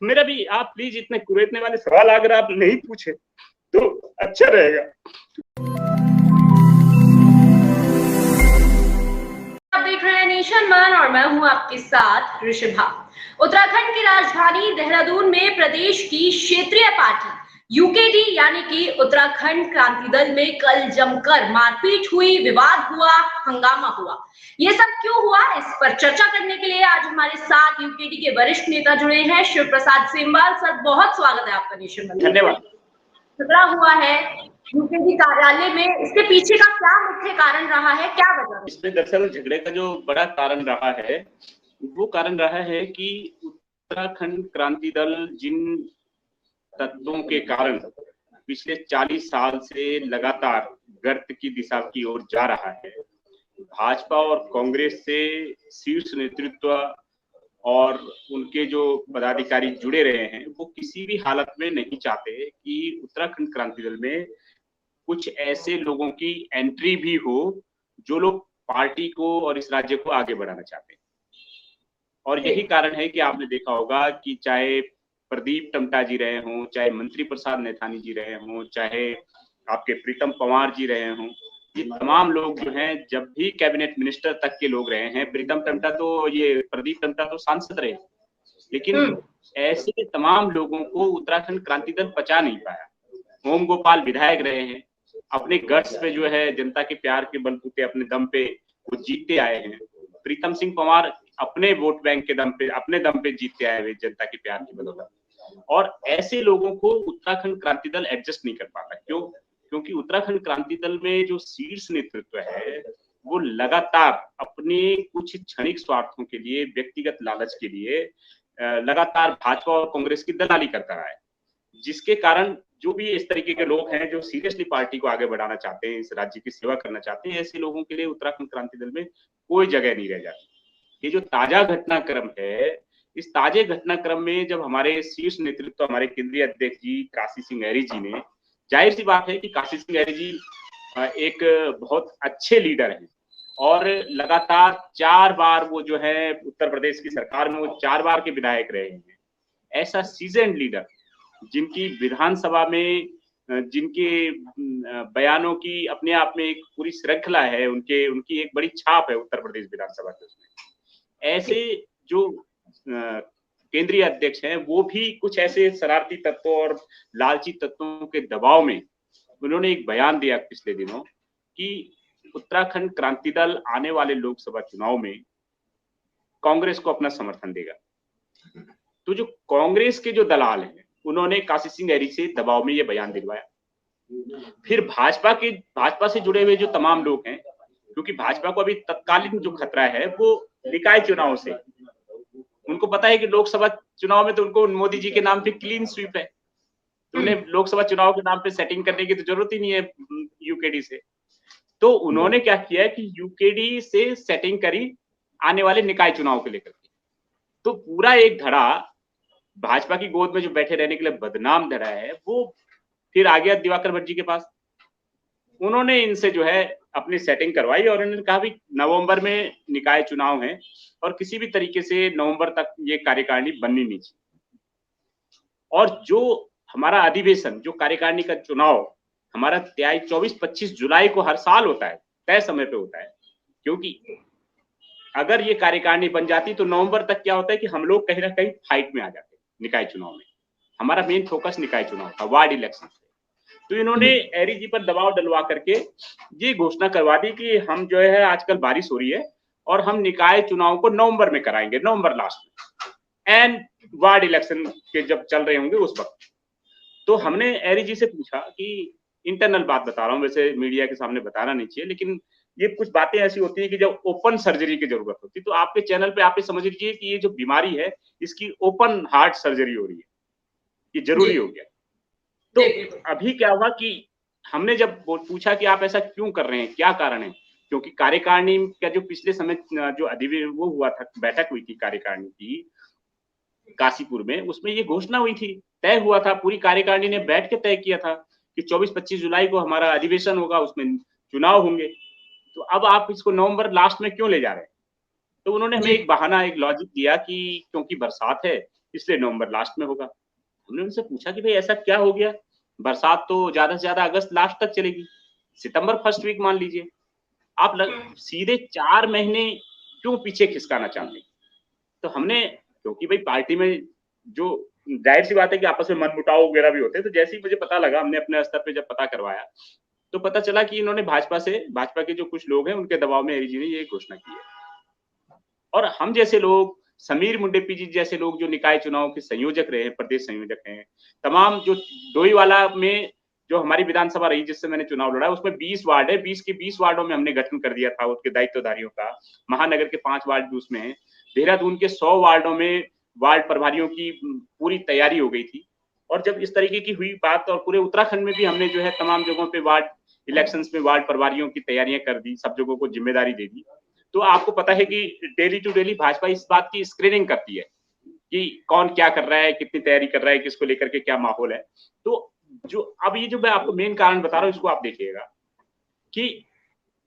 मेरा भी आप प्लीज इतने कुरेदने वाले सवाल अगर आप नहीं पूछे तो अच्छा रहेगा। आप देख रहे हैं नेशन वन और मैं हूं आपके साथ ऋषभा। उत्तराखंड की राजधानी देहरादून में प्रदेश की क्षेत्रीय पार्टी यूकेडी यानी कि उत्तराखंड क्रांति दल में कल जमकर मारपीट हुई, विवाद हुआ, हंगामा हुआ। ये सब क्यों हुआ, इस पर चर्चा करने के लिए आज हमारे साथ यूकेडी के वरिष्ठ नेता जुड़े हैं। शिव प्रसाद सेमवाल सर, बहुत स्वागत है आपका नेशन वन। धन्यवाद। झगड़ा हुआ है यूकेडी कार्यालय में, इसके पीछे का क्या मुख्य कारण रहा है, क्या वजह? इसमें दरअसल झगड़े का जो बड़ा कारण रहा है वो कारण रहा है कि उत्तराखंड क्रांति दल जिन तत्वों के कारण पिछले 40 साल से लगातार गर्त की दिशा की ओर जा रहा है, भाजपा और कांग्रेस से शीर्ष नेतृत्व और उनके जो पदाधिकारी जुड़े रहे हैं, वो किसी भी हालत में नहीं चाहते कि उत्तराखंड क्रांति दल में कुछ ऐसे लोगों की एंट्री भी हो जो लोग पार्टी को और इस राज्य को आगे बढ़ाना चाहते हैं। और यही कारण है कि आपने देखा होगा कि चाहे प्रदीप टमटा जी रहे हों, चाहे मंत्री प्रसाद नैथानी जी रहे हों, चाहे आपके प्रीतम पंवार जी रहे हों, ये तमाम लोग जो हैं जब भी कैबिनेट मिनिस्टर तक के लोग रहे हैं। प्रीतम टमटा तो प्रदीप टमटा तो सांसद रहे, लेकिन ऐसे तमाम लोगों को उत्तराखंड क्रांति दल पचा नहीं पाया। ओम गोपाल विधायक रहे हैं, अपने गट्स पे जो है जनता के प्यार के बलबूते अपने दम पे वो जीतते आए हैं। प्रीतम सिंह पंवार अपने वोट बैंक के दम पे, अपने दम पे जीतते आए हुए जनता के प्यार की बदौलत। और ऐसे लोगों को उत्तराखंड क्रांति दल एडजस्ट नहीं कर पाता। क्यों? क्योंकि उत्तराखंड क्रांति दल में जो शीर्ष नेतृत्व है वो लगातार अपने कुछ क्षणिक स्वार्थों के लिए, व्यक्तिगत लालच के लिए लगातार भाजपा और कांग्रेस की दलाली करता रहा है, जिसके कारण जो भी इस तरीके के लोग हैं जो सीरियसली पार्टी को आगे बढ़ाना चाहते हैं, इस राज्य की सेवा करना चाहते हैं, ऐसे लोगों के लिए उत्तराखंड क्रांति दल में कोई जगह नहीं रह जाती। ये जो ताजा घटनाक्रम है, इस ताजे घटनाक्रम में जब हमारे शीर्ष नेतृत्व, हमारे केंद्रीय अध्यक्ष जी काशी सिंह ऐरी जी ने, जाहिर सी बात है कि काशी सिंह ऐरी जी एक बहुत अच्छे लीडर हैं और लगातार 4 बार वो जो है उत्तर प्रदेश की सरकार में वो 4 बार के विधायक रहे हैं। ऐसा सीजन्ड लीडर जिनकी विधानसभा में जिनके बयानों की अपने आप में एक पूरी श्रृंखला है, उनकी एक बड़ी छाप है उत्तर प्रदेश विधानसभा के उसमें। ऐसे जो केंद्रीय अध्यक्ष हैं वो भी कुछ ऐसे शरारती तत्वों और लालची तत्वों के दबाव में उन्होंने एक बयान दिया पिछले दिनों कि उत्तराखंड क्रांति दल आने वाले लोकसभा चुनाव में कांग्रेस को अपना समर्थन देगा। तो जो कांग्रेस के जो दलाल हैं उन्होंने काशी सिंह ऐरी से दबाव में ये बयान दिलवाया। फिर भाजपा से जुड़े हुए जो तमाम लोग हैं, क्योंकि भाजपा को अभी तत्कालीन जो खतरा है वो निकाय चुनाव से, उनको पता है कि लोकसभा चुनाव में तो उनको मोदी जी के नाम पे क्लीन स्वीप है, तो उन्हें लोकसभा चुनाव के नाम पे सेटिंग करने की तो जरूरत ही नहीं है यूकेडी से। तो उन्होंने क्या किया कि यूकेडी से सेटिंग करी आने वाले निकाय चुनाव को लेकर के। तो पूरा एक धड़ा भाजपा की गोद में जो बैठे रहने के लिए बदनाम धड़ा है वो फिर आ गया दिवाकर भट्ट जी के पास। उन्होंने इनसे जो है अपनी सेटिंग करवाई और उन्होंने कहा भी नवंबर में निकाय चुनाव है और किसी भी तरीके से नवंबर तक ये कार्यकारिणी बननी नहीं चाहिए। और जो हमारा अधिवेशन, जो कार्यकारिणी का चुनाव हमारा 24-25 जुलाई को हर साल होता है, तय समय पे होता है, क्योंकि अगर ये कार्यकारिणी बन जाती तो नवंबर तक क्या होता है कि हम लोग कहीं ना कहीं फाइट में आ जाते निकाय चुनाव में। हमारा मेन फोकस निकाय चुनाव था, वार्ड इलेक्शन। तो इन्होंने ऐरी जी पर दबाव डलवा करके ये घोषणा करवा दी कि हम जो है आजकल बारिश हो रही है और हम निकाय चुनाव को नवंबर में कराएंगे, नवंबर लास्ट में, एंड वार्ड इलेक्शन के जब चल रहे होंगे उस वक्त। तो हमने ऐरी जी से पूछा कि इंटरनल बात बता रहा हूँ, वैसे मीडिया के सामने बताना नहीं चाहिए, लेकिन ये कुछ बातें ऐसी होती है कि जब ओपन सर्जरी की जरूरत होती है तो आपके चैनल पे आप ये समझ लीजिए कि ये जो बीमारी है इसकी ओपन हार्ट सर्जरी हो रही है, ये जरूरी हो गया। तो अभी क्या हुआ कि हमने जब पूछा कि आप ऐसा क्यों कर रहे हैं, क्या कारण है, क्योंकि कार्यकारिणी का जो पिछले समय जो अधिवेशन वो हुआ था, बैठक हुई थी कार्यकारिणी की काशीपुर में, उसमें ये घोषणा हुई थी, तय हुआ था, पूरी कार्यकारिणी ने बैठ के तय किया था कि 24-25 जुलाई को हमारा अधिवेशन होगा, उसमें चुनाव होंगे। तो अब आप इसको नवंबर लास्ट में क्यों ले जा रहे हैं? तो उन्होंने हमें एक बहाना, एक लॉजिक दिया कि क्योंकि बरसात है इसलिए नवंबर लास्ट में होगा। हमने उनसे पूछा कि भाई ऐसा क्या हो गया, बरसात तो ज्यादा से ज्यादा अगस्त लास्ट तक चलेगी, सितंबर फर्स्ट वीक मान लीजिए, आप सीधे 4 महीने क्यों पीछे खिसकाना चाहते हैं? तो हमने, क्योंकि भाई पार्टी में जो जाहिर सी बात है कि आपस में मनमुटाव वगैरह भी होते हैं, तो जैसे ही मुझे पता लगा, हमने अपने स्तर पे जब पता करवाया तो पता चला कि इन्होंने भाजपा के जो कुछ लोग हैं उनके दबाव में एडीजी ने ये घोषणा की है। और हम जैसे लोग, समीर मुंडेपी जी जैसे लोग जो निकाय चुनाव के संयोजक रहे हैं, प्रदेश संयोजक हैं, तमाम जो डोईवाला में जो हमारी विधानसभा रही जिससे मैंने चुनाव लड़ा, उसमें 20 वार्ड है, 20 के 20 वार्डों में हमने गठन कर दिया था उसके दायित्वधारियों का। महानगर के 5 वार्ड भी उसमें है, देहरादून के 100 वार्डों में वार्ड प्रभारियों की पूरी तैयारी हो गई थी। और जब इस तरीके की हुई बात, और पूरे उत्तराखंड में भी हमने जो है तमाम जगहों पे वार्ड इलेक्शंस में वार्ड प्रभारियों की तैयारियां कर दी, सब जगहों को जिम्मेदारी दे दी। तो आपको पता है कि डेली टू डेली भाजपा इस बात की स्क्रीनिंग करती है कि कौन क्या कर रहा है, कितनी तैयारी कर रहा है, किसको लेकर के क्या माहौल है। तो जो अब ये जो मैं आपको मेन कारण बता रहा हूं, इसको आप देखिएगा कि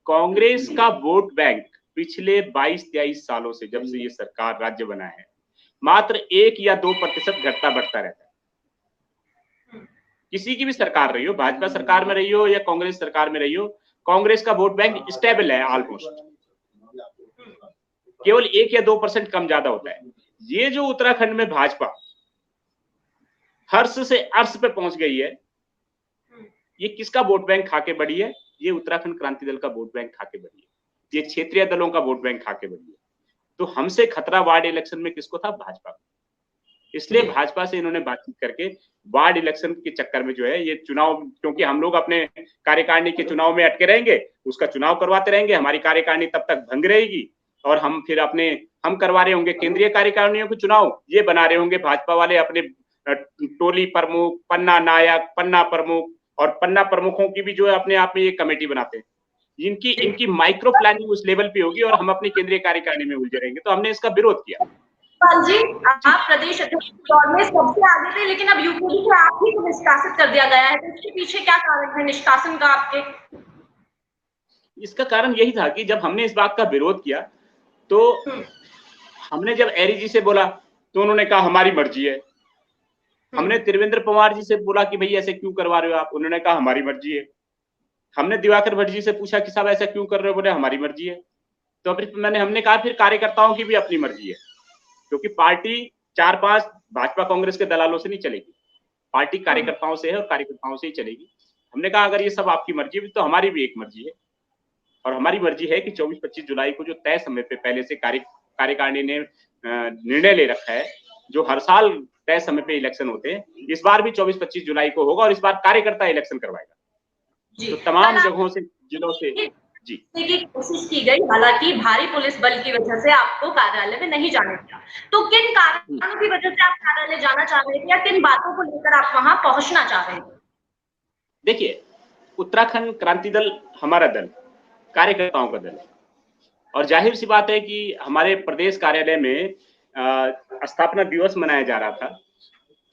कांग्रेस का वोट बैंक पिछले 22-23 सालों से, जब से ये सरकार राज्य बना है, मात्र 1 या 2% घटता बढ़ता रहता है। किसी की भी सरकार रही हो, भाजपा सरकार में रही हो या कांग्रेस सरकार में रही हो, कांग्रेस का वोट बैंक स्टेबल है ऑलमोस्ट, केवल 1 या 2% कम ज्यादा होता है। ये जो उत्तराखंड में भाजपा हर्ष से अर्श पे पहुंच गई है, ये किसका वोट बैंक खाके बढ़ी है? ये उत्तराखंड क्रांति दल का वोट बैंक खाके बढ़ी है, ये क्षेत्रीय दलों का वोट बैंक खाके बढ़ी है। तो हमसे खतरा वार्ड इलेक्शन में किसको था? भाजपा। इसलिए भाजपा से इन्होंने बातचीत करके वार्ड इलेक्शन के चक्कर में जो है ये चुनाव, क्योंकि हम लोग अपने कार्यकारिणी के चुनाव में अटके रहेंगे, उसका चुनाव करवाते रहेंगे, हमारी कार्यकारिणी तब तक भंग रहेगी, और हम फिर हम करवा रहे होंगे केंद्रीय कार्यकारिणियों के चुनाव, ये बना रहे होंगे भाजपा वाले अपने टोली प्रमुख, पन्ना नायक, पन्ना प्रमुख, और पन्ना प्रमुखों की भी जो है अपने आप में ये कमेटी बनाते हैं। इनकी माइक्रो प्लानिंग उस लेवल पे होगी और हम अपनी केंद्रीय कार्यकारिणी में उलझे रहेंगे। तो हमने इसका विरोध किया। जी, आप प्रदेश अध्यक्ष के तौर में सबसे आगे थे, लेकिन अब यूपीडी को आप ही को निष्कासित कर दिया गया है, तो इसके पीछे क्या कारण है निष्कासन का आपके? इसका कारण यही था कि जब हमने इस बात का विरोध किया तो हमने जब एडीजी से बोला तो उन्होंने कहा हमारी मर्जी है। हमने त्रिवेंद्र पवार जी से बोला कि भाई ऐसे क्यों करवा रहे हो आप, उन्होंने कहा हमारी मर्जी है। हमने दिवाकर भट्ट जी से पूछा कि साहब ऐसा क्यों कर रहे हो, बोले हमारी मर्जी है। तो फिर हमने कहा फिर कार्यकर्ताओं की भी अपनी मर्जी है, क्योंकि पार्टी 4-5 भाजपा कांग्रेस के दलालों से नहीं चलेगी, पार्टी कार्यकर्ताओं से है और कार्यकर्ताओं से ही चलेगी। हमने कहा अगर ये सब आपकी मर्जी है तो हमारी भी एक मर्जी है, और हमारी मर्जी है कि 24-25 जुलाई को जो तय समय पे पहले से कार्यकारिणी ने निर्णय ले रखा है, जो हर साल तय समय पे इलेक्शन होते हैं, इस बार भी 24-25 जुलाई को होगा और इस बार कार्यकर्ता इलेक्शन करवाएगा। तो तमाम जगहों से, जिलों से जी की कोशिश की गई, हालांकि भारी पुलिस बल की वजह से आपको कार्यालय में नहीं जाने दिया। तो किन कारणों की वजह से आप कार्यालय जाना चाह रहे थे या किन बातों को लेकर आप वहां पहुंचना चाह रहे थे? देखिए, उत्तराखंड क्रांति दल हमारा दल, कार्यकर्ताओं का दल है, और जाहिर सी बात है कि हमारे प्रदेश कार्यालय में स्थापना दिवस मनाया जा रहा था,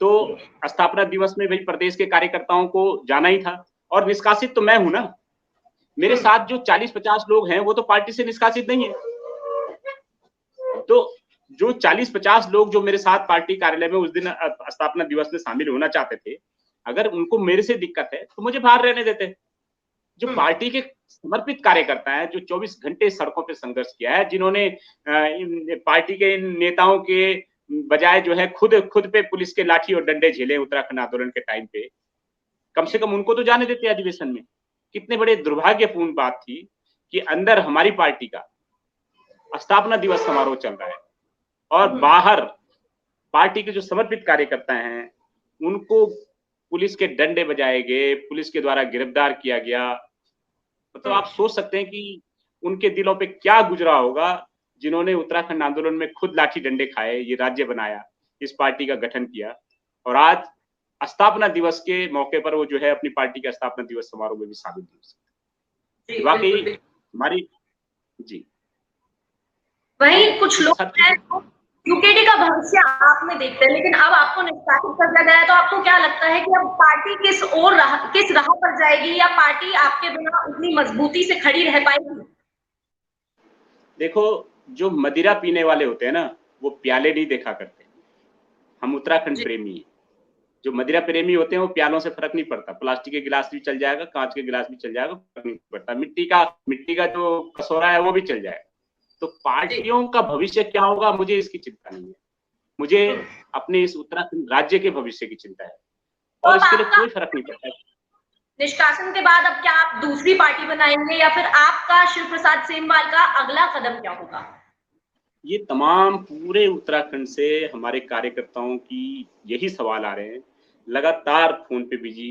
तो स्थापना दिवस में भाई प्रदेश के कार्यकर्ताओं को जाना ही था, और निष्कासित तो मैं हूं ना, मेरे साथ जो 40-50 लोग हैं वो तो पार्टी से निष्कासित नहीं है। तो जो 40-50 लोग जो मेरे साथ पार्टी कार्यालय में उस दिन स्थापना दिवस में शामिल होना चाहते थे, अगर उनको मेरे से दिक्कत है तो मुझे बाहर रहने देते। जो पार्टी के समर्पित कार्यकर्ता हैं, जो 24 घंटे सड़कों पे संघर्ष किया है, जिन्होंने पार्टी के नेताओं के बजाय जो है खुद पे पुलिस के लाठी और डंडे झेले उत्तराखंड आंदोलन के टाइम पे, कम से कम उनको तो जाने देते अधिवेशन में। कितने बड़े दुर्भाग्यपूर्ण बात थी कि अंदर हमारी पार्टी का स्थापना दिवस समारोह चल रहा है और बाहर पार्टी के जो समर्पित कार्यकर्ता हैं उनको पुलिस के डंडे बजाए गए, पुलिस के द्वारा गिरफ्तार किया गया। मतलब आप सोच सकते हैं कि उनके दिलों पे क्या गुजरा होगा, जिन्होंने उत्तराखंड आंदोलन में खुद लाठी डंडे खाए, ये राज्य बनाया, इस पार्टी का गठन किया, और आज स्थापना दिवस के मौके पर वो जो है अपनी पार्टी का स्थापना दिवस समारोह में भी शामिल हो सकते। वाकई हमारी जी वही कुछ लोग हैं यूकेडी का भविष्य आप में देखते हैं, लेकिन अब आपको निष्कासित कर दिया गया है, तो आपको क्या लगता है कि अब पार्टी किस राह पर जाएगी, या पार्टी आपके बिना उतनी मजबूती से खड़ी रह पाएगी? देखो, जो मदिरा पीने वाले होते हैं ना, वो प्याले नहीं देखा करते, हम उत्तराखंड प्रेमी हैं। जो मदिरा प्रेमी होते हैं वो प्यालों से फर्क नहीं पड़ता, प्लास्टिक के गिलास भी चल जाएगा, कांच के गिलास भी चल जाएगा, फर्क नहीं पड़ता, मिट्टी का जो कटोरा है वो भी चल जाएगा। तो पार्टियों का भविष्य क्या होगा मुझे इसकी चिंता नहीं है, मुझे अपने इस उत्तराखंड राज्य के भविष्य की चिंता है और इसके लिए कोई फर्क नहीं पड़ता। निष्कासन के बाद अब क्या आप दूसरी पार्टी बनाएंगे या फिर आपका शिव प्रसाद सेमवाल का अगला कदम क्या होगा? ये तमाम पूरे उत्तराखंड से हमारे कार्यकर्ताओं की यही सवाल आ रहे हैं। लगातार फोन पे बिजी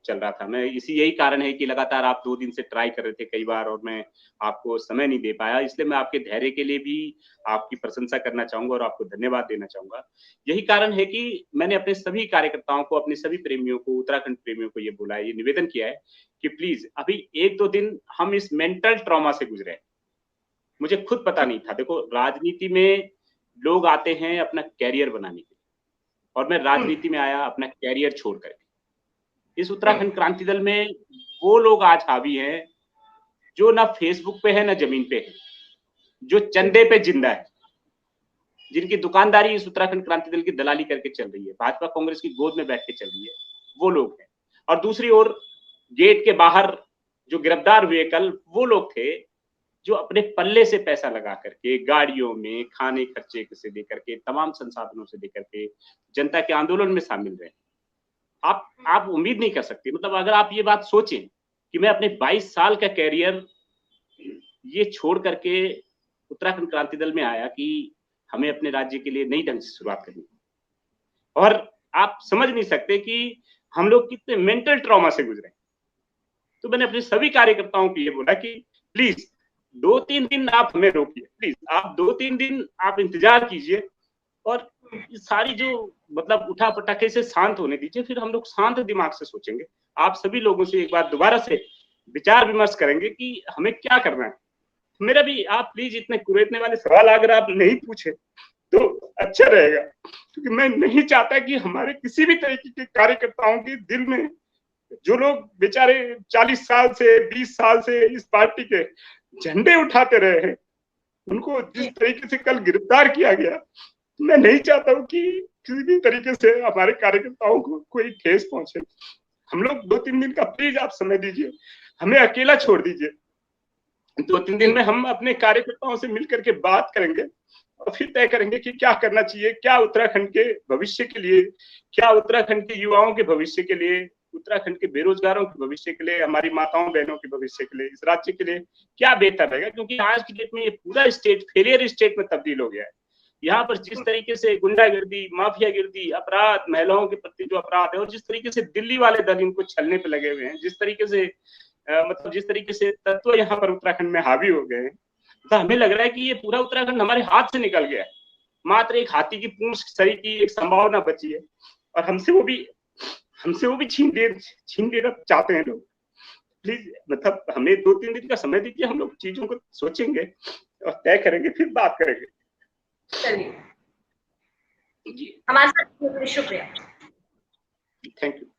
चल रहा था मैं, यही कारण है कि लगातार आप 2 दिन से ट्राई कर रहे थे कई बार और मैं आपको समय नहीं दे पाया, इसलिए मैं आपके धैर्य के लिए भी आपकी प्रशंसा करना चाहूंगा और आपको धन्यवाद देना चाहूंगा। यही कारण है कि मैंने अपने सभी कार्यकर्ताओं को, अपने सभी प्रेमियों को, उत्तराखंड प्रेमियों को ये बोला है, ये निवेदन किया है कि प्लीज अभी 1-2 दिन हम इस मेंटल ट्रॉमा से गुजरे। मुझे खुद पता नहीं था, देखो राजनीति में लोग आते हैं अपना कैरियर बनाने के लिए और मैं राजनीति में आया अपना कैरियर छोड़ करके। इस उत्तराखंड क्रांति दल में वो लोग आज हावी हैं जो ना फेसबुक पे है ना जमीन पे है, जो चंदे पे जिंदा है, जिनकी दुकानदारी इस उत्तराखंड क्रांति दल की दलाली करके चल रही है, भाजपा कांग्रेस की गोद में बैठ के चल रही है, वो लोग हैं। और दूसरी ओर गेट के बाहर जो गिरफ्तार हुए कल, वो लोग थे जो अपने पल्ले से पैसा लगा करके गाड़ियों में खाने खर्चे से लेकर के तमाम संसाधनों से लेकर के जनता के आंदोलन में शामिल रहे। आप उम्मीद नहीं कर सकते, मतलब अगर आप ये बात सोचें कि मैं अपने 22 साल का कैरियर ये छोड़ करके उत्तराखंड क्रांति दल में आया कि हमें अपने राज्य के लिए नई ढंग से शुरुआत करनी, और आप समझ नहीं सकते कि हम लोग कितने मेंटल ट्रॉमा से गुजरे। तो मैंने अपने सभी कार्यकर्ताओं को ये बोला कि प्लीज 2-3 दिन आप हमें रोकिए, प्लीज आप 2-3 दिन आप इंतजार कीजिए और सारी जो मतलब उठा पटाखे से शांत होने दीजिए, फिर हम लोग शांत दिमाग से सोचेंगे। आप सभी लोगों से एक बार दोबारा से विचार विमर्श करेंगे कि हमें क्या करना है। मेरा भी आप प्लीज इतने कुरेदने वाले सवाल अगर आप नहीं पूछे तो अच्छा रहेगा, क्योंकि मैं नहीं चाहता कि हमारे किसी भी तरीके के कार्यकर्ताओं के दिल में, जो लोग बेचारे 40 साल से 20 साल से इस पार्टी के झंडे उठाते रहे हैं, उनको जिस तरीके से कल गिरफ्तार किया गया, मैं नहीं चाहता हूँ कि किसी भी तरीके से हमारे कार्यकर्ताओं को कोई ठेस पहुंचे। हम लोग 2-3 दिन का प्लीज आप समय दीजिए, हमें अकेला छोड़ दीजिए। 2-3 दिन में हम अपने कार्यकर्ताओं से मिलकर के बात करेंगे और फिर तय करेंगे कि क्या करना चाहिए, क्या उत्तराखंड के भविष्य के लिए, क्या उत्तराखंड के युवाओं के भविष्य के लिए, उत्तराखंड के बेरोजगारों के भविष्य के लिए, हमारी माताओं बहनों के भविष्य के लिए, इस राज्य के लिए क्या बेहतर रहेगा। क्योंकि आज की डेट में ये पूरा स्टेट फेलियर स्टेट में तब्दील हो गया है। यहाँ पर जिस तरीके से गुंडागर्दी, माफियागिर्दी, अपराध, महिलाओं के प्रति जो अपराध है, और जिस तरीके से दिल्ली वाले दल इनको छलने पे लगे हुए हैं, जिस तरीके से मतलब जिस तरीके से तत्व यहाँ पर उत्तराखंड में हावी हो गए हैं, तो हमें लग रहा है कि ये पूरा उत्तराखंड हमारे हाथ से निकल गया है। मात्र एक हाथी की पूंछ सरी की एक संभावना बची है और हमसे वो भी छीन लेना चाहते हैं लोग। प्लीज मतलब हमें 2-3 दिन का समय दीजिए, हम लोग चीजों को सोचेंगे और तय करेंगे, फिर बात करेंगे। चलिए, हमारे साथ शुक्रिया, थैंक यू।